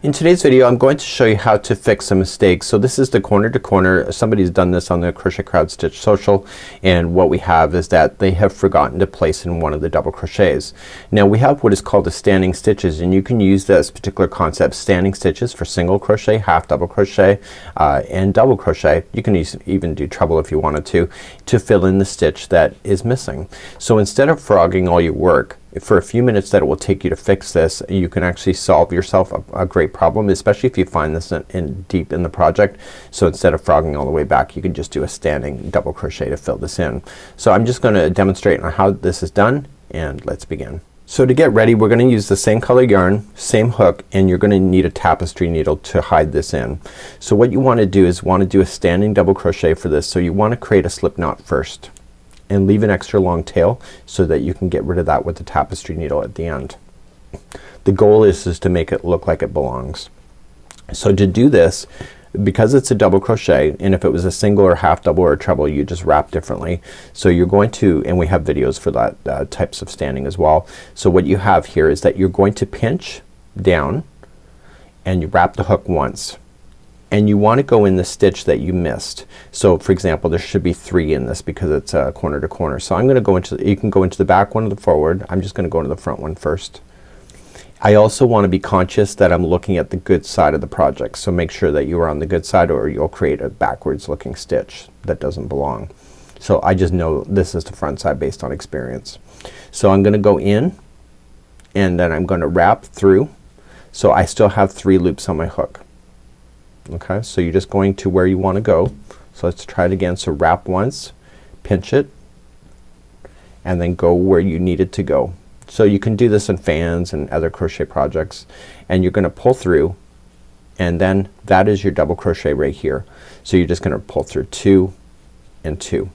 In today's video I'm going to show you how to fix some mistakes. So this is the corner to corner. Somebody's done this on the Crochet Crowd Stitch social, and what we have is that they have forgotten to place in one of the double crochets. Now we have what is called the standing stitches, and you can use this particular concept, standing stitches, for single crochet, half double crochet, and double crochet. You can even do treble if you wanted to fill in the stitch that is missing. So instead of frogging all your work for a few minutes that it will take you to fix this, you can actually solve yourself a great problem, especially if you find this deep in the project. So instead of frogging all the way back, you can just do a standing double crochet to fill this in. So I'm just going to demonstrate on how this is done, and let's begin. So to get ready, we're going to use the same color yarn, same hook, and you're going to need a tapestry needle to hide this in. So what you want to do is do a standing double crochet for this. So you want to create a slip knot first and leave an extra long tail so that you can get rid of that with the tapestry needle at the end. The goal is to make it look like it belongs. So to do this, because it's a double crochet, and if it was a single or half double or a treble, you just wrap differently. So you're going to, and we have videos for that types of standing as well. So what you have here is that you're going to pinch down and you wrap the hook once, and you want to go in the stitch that you missed. So for example, there should be 3 in this because it's corner to corner. So I'm gonna go into, you can go into the back one or the forward. I'm just gonna go into the front one first. I also want to be conscious that I'm looking at the good side of the project. So make sure that you are on the good side, or you'll create a backwards looking stitch that doesn't belong. So I just know this is the front side based on experience. So I'm gonna go in, and then I'm gonna wrap through. So I still have 3 loops on my hook. Okay, so you're just going to where you want to go. So let's try it again. So wrap once, pinch it, and then go where you need it to go. So you can do this in fans and other crochet projects, and you're gonna pull through, and then that is your double crochet right here. So you're just gonna pull through 2 and 2,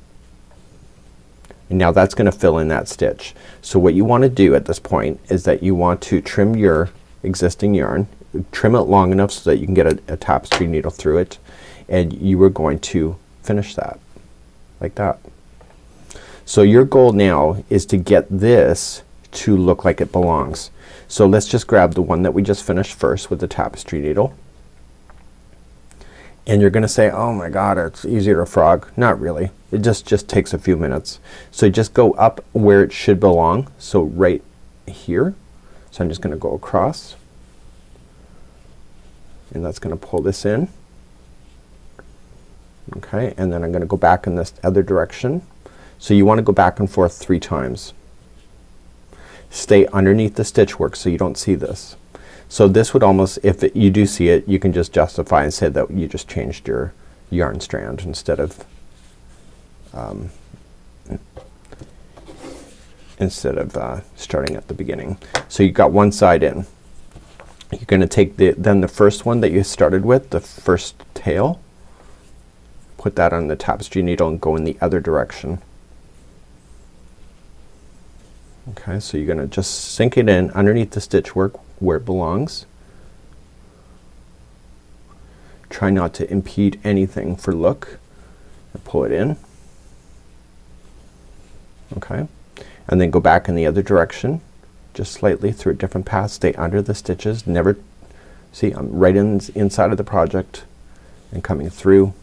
and now that's gonna fill in that stitch. So what you want to do at this point is that you want to trim your existing yarn, trim it long enough so that you can get a tapestry needle through it, and you are going to finish that like that. So your goal now is to get this to look like it belongs. So let's just grab the one that we just finished first with the tapestry needle, and you're gonna say, oh my god, it's easier to frog. Not really. It just takes a few minutes. So just go up where it should belong, so right here. So I'm just gonna go across, and that's gonna pull this in. Okay, and then I'm gonna go back in this other direction. So you want to go back and forth 3 times. Stay underneath the stitch work so you don't see this. So this would almost, if you do see it, you can just justify and say that you just changed your yarn strand instead of starting at the beginning. So you got one side in. You're gonna take then the first one that you started with, the first tail, put that on the tapestry needle and go in the other direction. Okay, so you're gonna just sink it in underneath the stitch work where it belongs. Try not to impede anything for look, and pull it in. Okay, and then go back in the other direction, just slightly through a different path. Stay under the stitches. Never, see, I'm right inside of the project and coming through.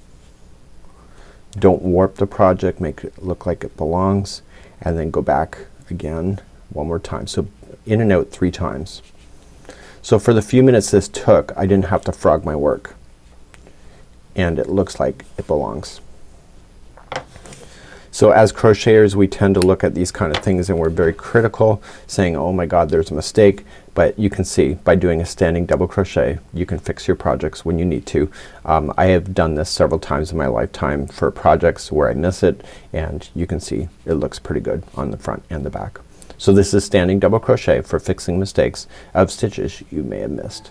Don't warp the project, make it look like it belongs, and then go back again one more time. So in and out 3 times. So for the few minutes this took, I didn't have to frog my work, and it looks like it belongs. So as crocheters, we tend to look at these kind of things and we're very critical, saying, oh my god, there's a mistake. But you can see by doing a standing double crochet, you can fix your projects when you need to. I have done this several times in my lifetime for projects where I miss it, and you can see it looks pretty good on the front and the back. So this is standing double crochet for fixing mistakes of stitches you may have missed.